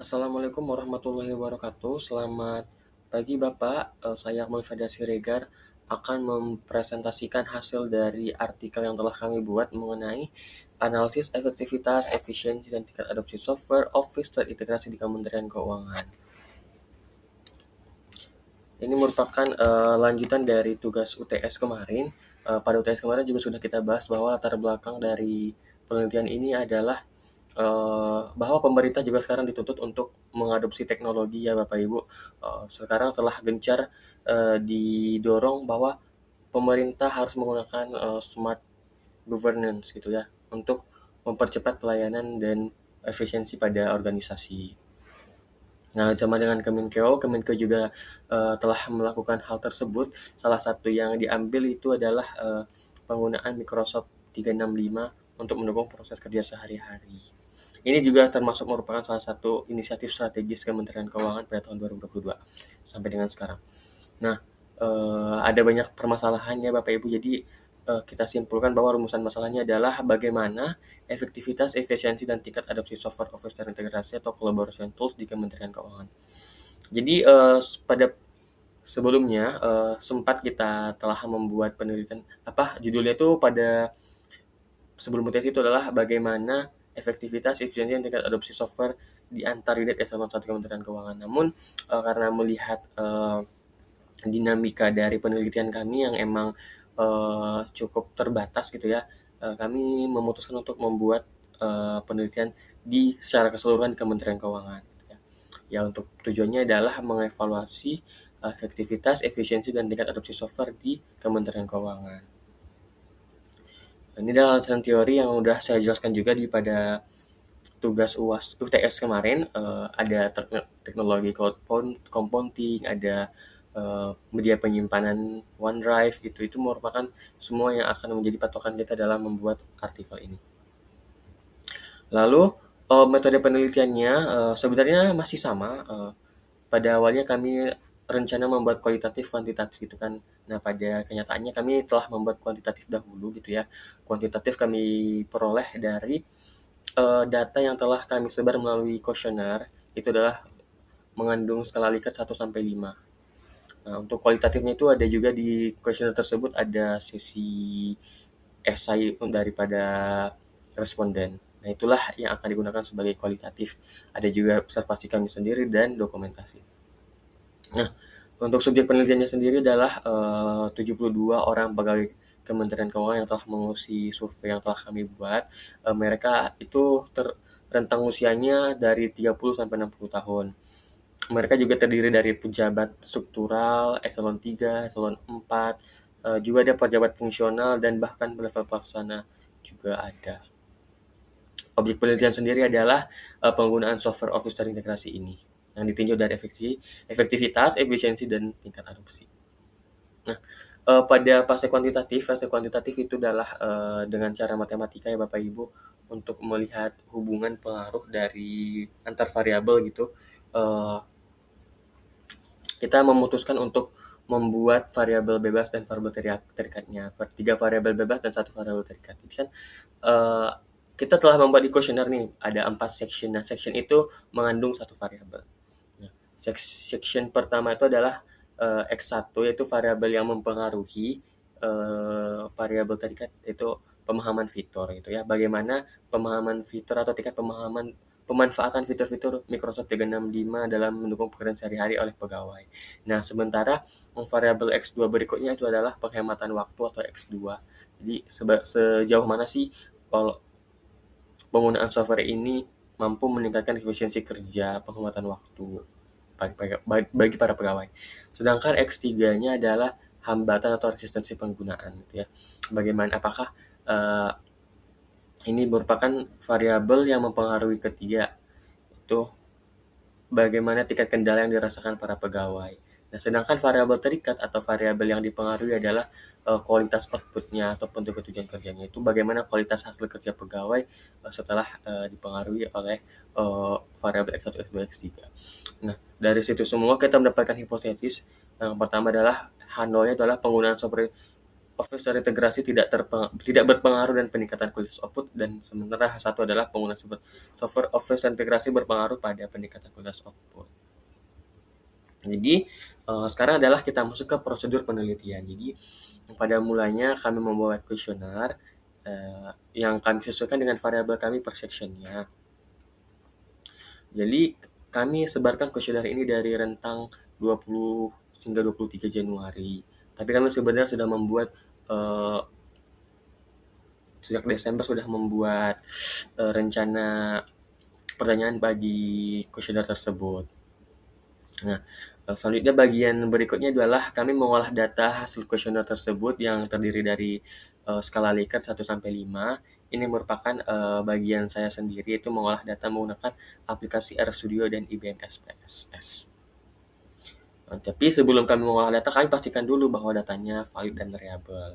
Assalamualaikum warahmatullahi wabarakatuh. Selamat pagi Bapak. Saya Akmal Feda Siregar akan mempresentasikan hasil dari artikel yang telah kami buat mengenai analisis efektivitas, efisiensi, dan tingkat adopsi software Office terintegrasi di Kementerian Keuangan. Ini merupakan lanjutan dari tugas UTS kemarin. Pada UTS kemarin juga sudah kita bahas bahwa latar belakang dari penelitian ini adalah bahwa pemerintah juga sekarang dituntut untuk mengadopsi teknologi ya Bapak Ibu. Sekarang telah gencar didorong bahwa pemerintah harus menggunakan smart governance gitu ya untuk mempercepat pelayanan dan efisiensi pada organisasi. Nah, sama dengan Kemenkeu juga telah melakukan hal tersebut. Salah satu yang diambil itu adalah penggunaan Microsoft 365 untuk mendukung proses kerja sehari-hari. Ini juga termasuk merupakan salah satu inisiatif strategis Kementerian Keuangan pada tahun 2022 sampai dengan sekarang. Nah, ada banyak permasalahannya Bapak Ibu, jadi kita simpulkan bahwa rumusan masalahnya adalah bagaimana efektivitas, efisiensi, dan tingkat adopsi software Office terintegrasi atau collaboration tools di Kementerian Keuangan. Jadi pada sebelumnya sempat kita telah membuat penelitian judulnya itu pada sebelum UTS itu adalah bagaimana efektivitas, efisiensi, dan tingkat adopsi software di antar unit eselon 1 Kementerian Keuangan. Namun karena melihat dinamika dari penelitian kami yang emang cukup terbatas gitu ya, kami memutuskan untuk membuat penelitian di secara keseluruhan Kementerian Keuangan. Gitu ya. Ya untuk tujuannya adalah mengevaluasi efektivitas, efisiensi, dan tingkat adopsi software di Kementerian Keuangan. Ini adalah alasan teori yang udah saya jelaskan juga di pada tugas UAS UTS kemarin. Ada teknologi cloud computing, ada media penyimpanan OneDrive gitu. Itu merupakan semua yang akan menjadi patokan kita dalam membuat artikel ini. Lalu metode penelitiannya sebenarnya masih sama. Pada awalnya kami rencana membuat kualitatif kuantitatif gitu kan. Nah, pada kenyataannya kami telah membuat kuantitatif dahulu gitu ya. Kuantitatif kami peroleh dari data yang telah kami sebar melalui kuesioner. Itu adalah mengandung skala Likert 1 sampai 5. Nah, untuk kualitatifnya itu ada juga di kuesioner tersebut ada sesi esai daripada responden. Nah, itulah yang akan digunakan sebagai kualitatif. Ada juga observasi kami sendiri dan dokumentasi. Nah, untuk subjek penelitiannya sendiri adalah 72 orang pegawai Kementerian Keuangan yang telah mengisi survei yang telah kami buat. Mereka itu rentang usianya dari 30 sampai 60 tahun. Mereka juga terdiri dari pejabat struktural, eselon 3, eselon 4, juga ada pejabat fungsional dan bahkan level pelaksana juga ada. Objek penelitian sendiri adalah penggunaan software Office terintegrasi ini yang ditinjau dari efektivitas, efisiensi, dan tingkat adopsi. Nah, pada fase kuantitatif itu adalah dengan cara matematika ya Bapak Ibu untuk melihat hubungan pengaruh dari antar variabel gitu. Kita memutuskan untuk membuat variabel bebas dan variabel terikatnya. 3 variabel bebas dan 1 variabel terikat. Jadi kan eh, kita telah membuat di kuesioner nih ada 4 section. Nah, section itu mengandung 1 variabel. Nah, section pertama itu adalah X1 yaitu variabel yang mempengaruhi variabel terikat itu pemahaman fitur gitu ya. Bagaimana pemahaman fitur atau tingkat pemanfaatan fitur-fitur Microsoft 365 dalam mendukung pekerjaan sehari-hari oleh pegawai. Nah, sementara variabel X2 berikutnya itu adalah penghematan waktu atau X2. Jadi sejauh mana sih kalau penggunaan software ini mampu meningkatkan efisiensi kerja, penghematan waktu bagi para pegawai. Sedangkan X3-nya adalah hambatan atau resistensi penggunaan gitu ya. Bagaimana apakah eh, ini merupakan variabel yang mempengaruhi ketiga itu bagaimana tingkat kendala yang dirasakan para pegawai. Nah, sedangkan variabel terikat atau variabel yang dipengaruhi adalah kualitas outputnya ataupun tujuan kerjanya. Itu bagaimana kualitas hasil kerja pegawai setelah dipengaruhi oleh variabel X1, X2, X3. Nah, dari situ semua kita mendapatkan hipotesis. Yang pertama adalah H0-nya adalah penggunaan software Office terintegrasi tidak berpengaruh dan peningkatan kualitas output, dan sementara satu adalah penggunaan software Office terintegrasi berpengaruh pada peningkatan kualitas output. Jadi sekarang adalah kita masuk ke prosedur penelitian. Jadi pada mulanya kami membuat kuesioner yang kami sesuaikan dengan variabel kami per sectionnya. Jadi kami sebarkan kuesioner ini dari rentang 20 hingga 23 Januari. Tapi kami sebenarnya sudah membuat sejak Desember sudah membuat rencana pertanyaan bagi kuesioner tersebut. Nah, selanjutnya bagian berikutnya adalah kami mengolah data hasil kuesioner tersebut yang terdiri dari skala Likert 1 sampai 5. Ini merupakan bagian saya sendiri, itu mengolah data menggunakan aplikasi RStudio dan IBM SPSS. Tapi sebelum kami mengolah data, kami pastikan dulu bahwa datanya valid dan reliable.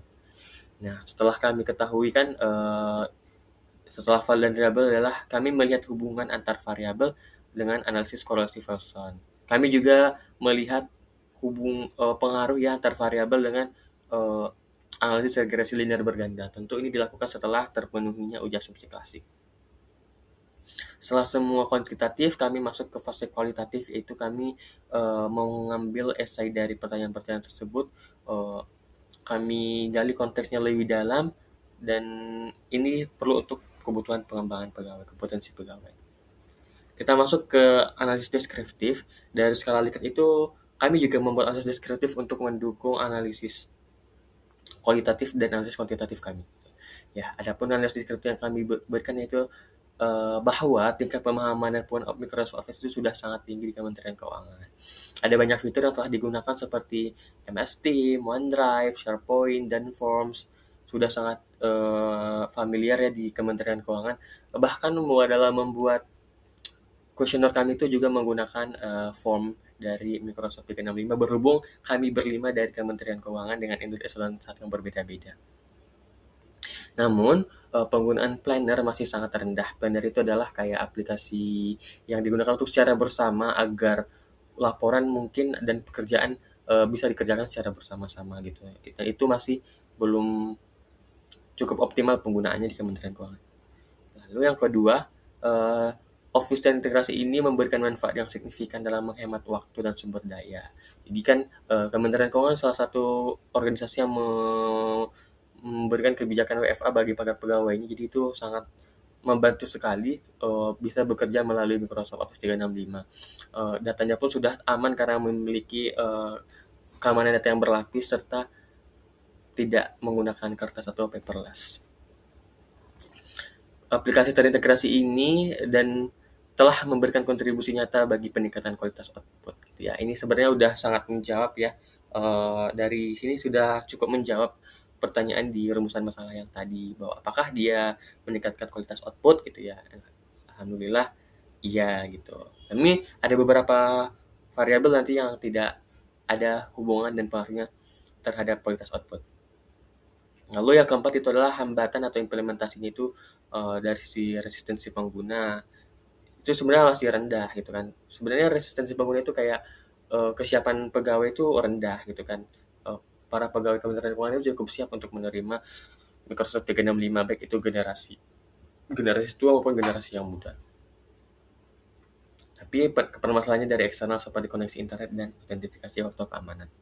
Nah, setelah kami ketahui kan setelah valid dan reliable adalah kami melihat hubungan antar variabel dengan analisis korelasi Wilson. Kami juga melihat pengaruh ya antar variabel dengan uh, analisis regresi linear berganda. Tentu ini dilakukan setelah terpenuhinya uji asumsi klasik. Setelah semua kuantitatif, kami masuk ke fase kualitatif, yaitu kami mengambil esai dari pertanyaan-pertanyaan tersebut. Kami gali konteksnya lebih dalam, dan ini perlu untuk kebutuhan pengembangan pegawai, kompetensi pegawai. Kita masuk ke analisis deskriptif. Dari skala Likert itu, kami juga membuat analisis deskriptif untuk mendukung analisis kualitatif dan analisis kuantitatif kami. Ya, adapun analisis deskriptif yang kami berikan yaitu bahwa tingkat pemahaman dan penggunaan Microsoft Office itu sudah sangat tinggi di Kementerian Keuangan. Ada banyak fitur yang telah digunakan seperti MS Team, OneDrive, SharePoint, dan Forms sudah sangat familiar ya di Kementerian Keuangan. Bahkan dalam membuat kuesioner kami itu juga menggunakan form dari Microsoft 365, berhubung kami berlima dari Kementerian Keuangan dengan induk eselon 1 yang berbeda-beda. Namun, penggunaan Planner masih sangat rendah. Planner itu adalah kayak aplikasi yang digunakan untuk secara bersama agar laporan mungkin dan pekerjaan bisa dikerjakan secara bersama-sama gitu. Itu masih belum cukup optimal penggunaannya di Kementerian Keuangan. Lalu yang kedua, Office dan integrasi ini memberikan manfaat yang signifikan dalam menghemat waktu dan sumber daya. Jadi kan Kementerian Keuangan salah satu organisasi yang memberikan kebijakan WFA bagi para pegawainya, jadi itu sangat membantu sekali bisa bekerja melalui Microsoft Office 365. Datanya pun sudah aman karena memiliki keamanan data yang berlapis serta tidak menggunakan kertas atau paperless. Aplikasi terintegrasi ini dan telah memberikan kontribusi nyata bagi peningkatan kualitas output gitu ya. Ini sebenarnya udah sangat menjawab ya. Dari sini sudah cukup menjawab pertanyaan di rumusan masalah yang tadi, bahwa apakah dia meningkatkan kualitas output gitu ya. Alhamdulillah iya gitu. Tapi ada beberapa variabel nanti yang tidak ada hubungan dan pengaruhnya terhadap kualitas output. Lalu yang keempat itu adalah hambatan atau implementasinya itu dari sisi resistensi pengguna. Itu sebenarnya masih rendah gitu kan. Sebenarnya resistensi pengguna itu kayak kesiapan pegawai itu rendah gitu kan. Para pegawai Kementerian Keuangan itu cukup siap untuk menerima Microsoft 365, baik itu generasi tua maupun generasi yang muda. Tapi permasalahannya dari eksternal seperti koneksi internet dan autentifikasi faktor keamanan.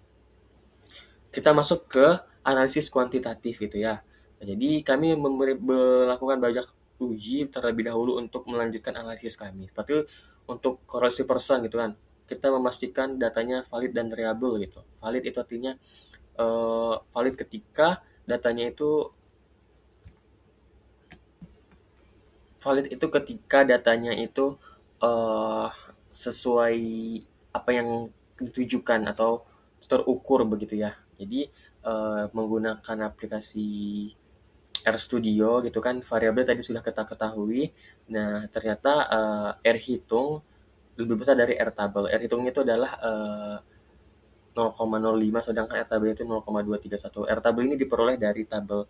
Kita masuk ke analisis kuantitatif gitu ya. Jadi kami melakukan banyak uji terlebih dahulu untuk melanjutkan analisis kami. Seperti untuk korelasi person gitu kan. Kita memastikan datanya valid dan reliable gitu. Valid itu artinya valid ketika datanya itu sesuai apa yang ditujukan atau terukur begitu ya. Jadi menggunakan aplikasi RStudio gitu kan, variabel tadi sudah kita ketahui. Nah, ternyata R hitung lebih besar dari R tabel. R hitungnya itu adalah 0,05, sedangkan R tabel itu 0,231. R tabel ini diperoleh dari tabel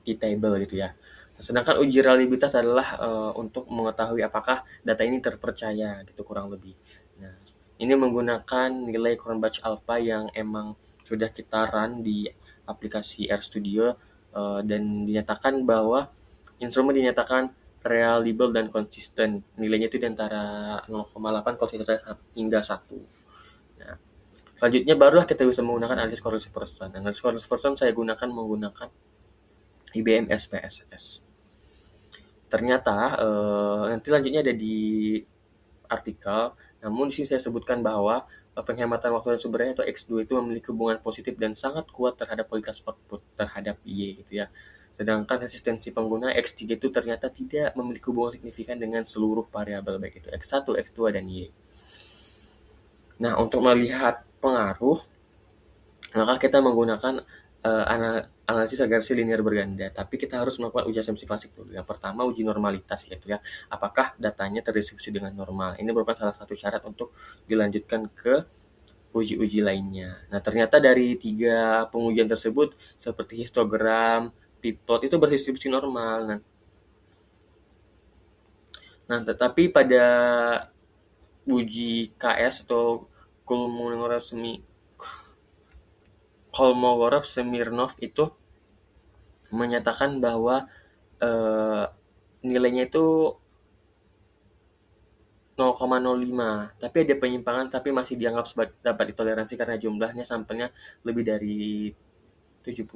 e-table gitu ya. Sedangkan uji reliabilitas adalah untuk mengetahui apakah data ini terpercaya gitu kurang lebih. Nah, ini menggunakan nilai Cronbach alpha yang emang sudah kita run di aplikasi RStudio, dan dinyatakan bahwa instrumen dinyatakan reliable dan konsisten. Nilainya itu di antara 0,8 konsisten hingga 1. Nah, selanjutnya barulah kita bisa menggunakan analisis correlation person. Analisis correlation person saya gunakan menggunakan IBM SPSS. Ternyata nanti lanjutnya ada di artikel, namun di sini saya sebutkan bahwa penghematan waktu dan sumbernya atau X2 itu memiliki hubungan positif dan sangat kuat terhadap kualitas output terhadap Y gitu ya. Sedangkan resistensi pengguna X3 itu ternyata tidak memiliki hubungan signifikan dengan seluruh variabel baik itu X1, X2, dan Y. Nah, untuk melihat pengaruh, maka kita menggunakan analisis regresi linear berganda, tapi kita harus melakukan uji asumsi klasik dulu. Yang pertama uji normalitas yaitu ya, apakah datanya terdistribusi dengan normal. Ini merupakan salah satu syarat untuk dilanjutkan ke uji-uji lainnya. Nah, ternyata dari 3 pengujian tersebut seperti histogram, p-plot itu berdistribusi normal. Nah, tetapi pada uji KS atau Kolmogorov-Smirnov itu menyatakan bahwa eh, nilainya itu 0,05, tapi ada penyimpangan tapi masih dianggap dapat ditoleransi karena jumlahnya sampelnya lebih dari 70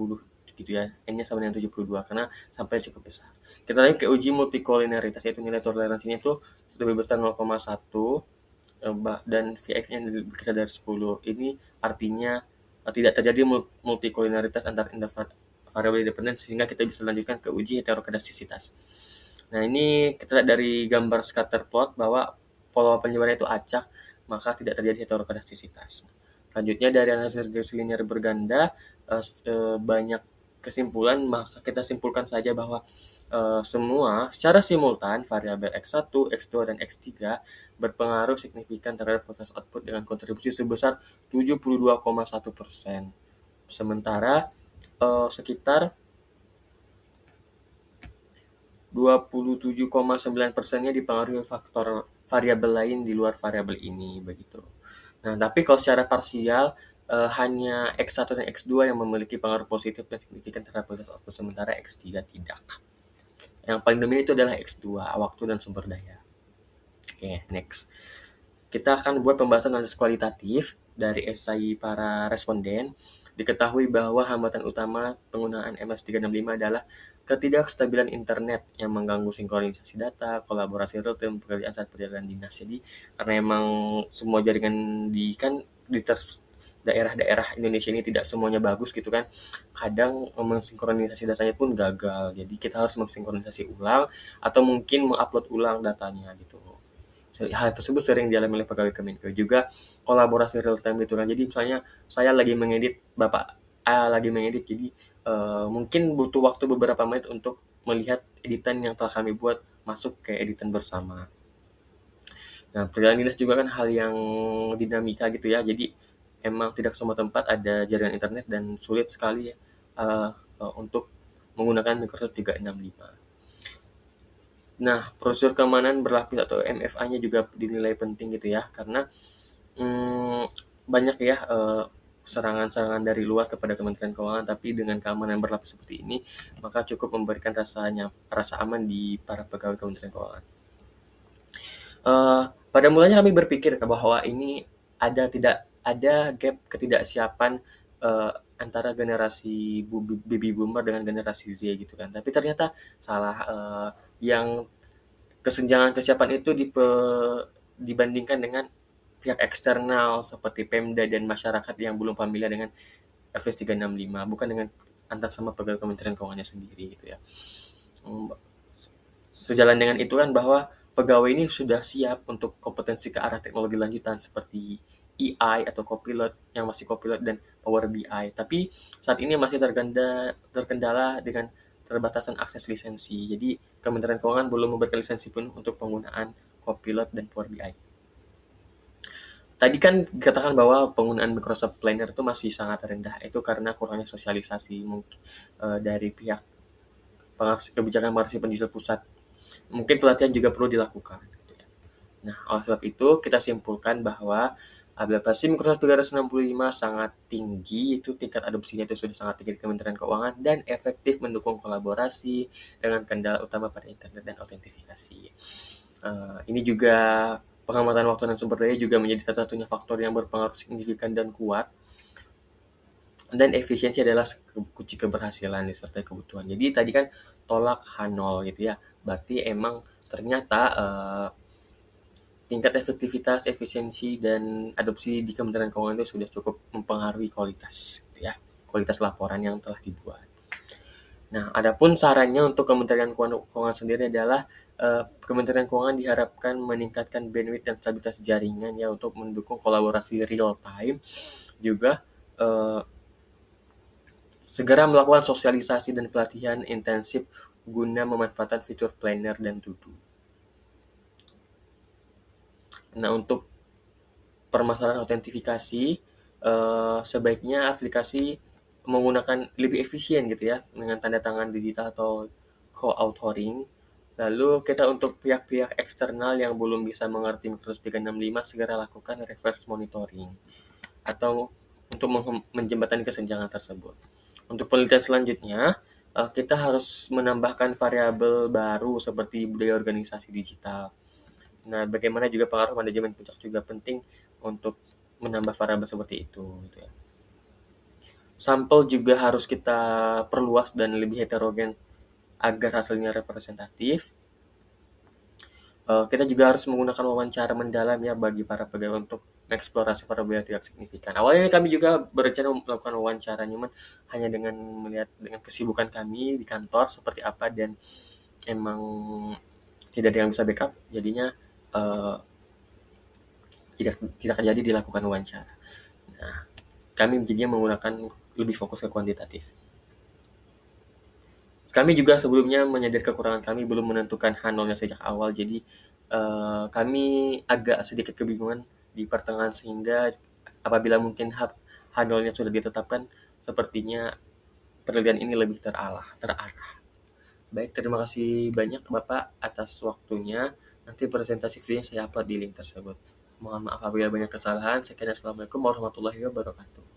gitu ya. N-nya sama dengan 72 karena sampelnya cukup besar. Kita lanjut ke uji multikolinaritas, yaitu nilai toleransinya itu lebih besar 0,1 dan VF-nya lebih besar dari 10. Ini artinya tidak terjadi multikolinaritas antar variabel independen sehingga kita bisa lanjutkan ke uji heterokedastisitas. Nah, ini kita lihat dari gambar scatter plot bahwa pola penyebarannya itu acak, maka tidak terjadi heterokedastisitas. Selanjutnya dari analisis regresi linear berganda, banyak kesimpulan, maka kita simpulkan saja bahwa semua secara simultan variabel X1, X2, dan X3 berpengaruh signifikan terhadap proses output dengan kontribusi sebesar 72,1%. Sementara sekitar 27,9%-nya dipengaruhi faktor variabel lain di luar variabel ini begitu. Nah, tapi kalau secara parsial hanya X1 dan X2 yang memiliki pengaruh positif dan signifikan terhadap proses output, sementara X3 tidak. Yang paling dominan itu adalah X2, waktu dan sumber daya. Oke, next. Kita akan buat pembahasan analisis kualitatif dari esai para responden. Diketahui bahwa hambatan utama penggunaan MS365 adalah ketidakstabilan internet yang mengganggu sinkronisasi data, kolaborasi real-time, pekerjaan saat perjalanan dinas. Jadi karena emang semua jaringan di daerah-daerah Indonesia ini tidak semuanya bagus gitu kan, kadang mensinkronisasi datanya pun gagal. Jadi kita harus mensinkronisasi ulang atau mungkin mengupload ulang datanya gitu. Hal tersebut sering dialami oleh pegawai Kemenko. Juga kolaborasi real time gitu kan. Jadi misalnya saya lagi mengedit, Bapak A lagi mengedit, jadi mungkin butuh waktu beberapa menit untuk melihat editan yang telah kami buat masuk ke editan bersama. Nah, perjalanan dinas juga kan hal yang dinamika gitu ya. Jadi emang tidak semua tempat ada jaringan internet dan sulit sekali ya, untuk menggunakan Microsoft 365. Nah, prosedur keamanan berlapis atau MFA-nya juga dinilai penting gitu ya, karena mm, banyak ya serangan-serangan dari luar kepada Kementerian Keuangan, tapi dengan keamanan berlapis seperti ini, maka cukup memberikan rasa aman di para pegawai Kementerian Keuangan. Pada mulanya kami berpikir bahwa ini tidak ada gap ketidaksiapan antara generasi baby boomer dengan generasi Z gitu kan. Tapi ternyata salah. Yang kesenjangan kesiapan itu dibandingkan dengan pihak eksternal seperti Pemda dan masyarakat yang belum familiar dengan FS 365, bukan dengan antar sama pegawai Kementerian Keuangannya sendiri gitu ya. Sejalan dengan itu kan bahwa pegawai ini sudah siap untuk kompetensi ke arah teknologi lanjutan seperti AI atau Copilot yang masih Copilot dan Power BI. Tapi saat ini masih terkendala dengan terbatasan akses lisensi. Jadi Kementerian Keuangan belum memberikan lisensi pun untuk penggunaan Copilot dan Power BI. Tadi kan dikatakan bahwa penggunaan Microsoft Planner itu masih sangat rendah. Itu karena kurangnya sosialisasi mungkin dari pihak kebijakan pengarasi pendidikan pusat. Mungkin pelatihan juga perlu dilakukan. Nah, oleh sebab itu kita simpulkan bahwa Aplikasi Microsoft 365 sangat tinggi, itu tingkat adopsinya itu sudah sangat tinggi di Kementerian Keuangan dan efektif mendukung kolaborasi dengan kendala utama pada internet dan autentifikasi. Ini juga pengamatan waktu dan sumber daya juga menjadi satu-satunya faktor yang berpengaruh signifikan dan kuat, dan efisiensi adalah kunci keberhasilan disertai kebutuhan. Jadi tadi kan tolak H0 gitu ya. Berarti emang ternyata tingkat efektivitas, efisiensi, dan adopsi di Kementerian Keuangan itu sudah cukup mempengaruhi kualitas, gitu ya, kualitas laporan yang telah dibuat. Nah, adapun sarannya untuk Kementerian Keuangan sendiri adalah Kementerian Keuangan diharapkan meningkatkan bandwidth dan stabilitas jaringan ya untuk mendukung kolaborasi real time, juga eh, segera melakukan sosialisasi dan pelatihan intensif guna memanfaatkan fitur planner dan to-do. Nah, untuk permasalahan autentifikasi, sebaiknya aplikasi menggunakan lebih efisien gitu ya, dengan tanda tangan digital atau co-authoring. Lalu kita untuk pihak-pihak eksternal yang belum bisa mengerti Microsoft 365, segera lakukan reverse monitoring atau untuk menjembatani kesenjangan tersebut. Untuk penelitian selanjutnya, kita harus menambahkan variabel baru seperti budaya organisasi digital. Nah, bagaimana juga pengaruh manajemen puncak juga penting untuk menambah variabel seperti itu gitu ya. Sampel juga harus kita perluas dan lebih heterogen agar hasilnya representatif. Kita juga harus menggunakan wawancara mendalam ya bagi para pegawai untuk mengeksplorasi variabel yang tidak signifikan. Awalnya kami juga berencana melakukan wawancara, cuman hanya dengan melihat dengan kesibukan kami di kantor seperti apa dan emang tidak ada yang bisa backup, jadinya eh, tidak tidak jadi dilakukan wawancara. Nah, kami jadinya menggunakan lebih fokus ke kuantitatif. Kami juga sebelumnya menyadari kekurangan kami belum menentukan H0-nya sejak awal, jadi kami agak sedikit kebingungan di pertengahan sehingga apabila mungkin H0-nya sudah ditetapkan, sepertinya penelitian ini lebih terarah. Baik, terima kasih banyak Bapak atas waktunya. Nanti presentasi videonya saya upload di link tersebut. Mohon maaf apabila banyak kesalahan. Sekian, assalamualaikum warahmatullahi wabarakatuh.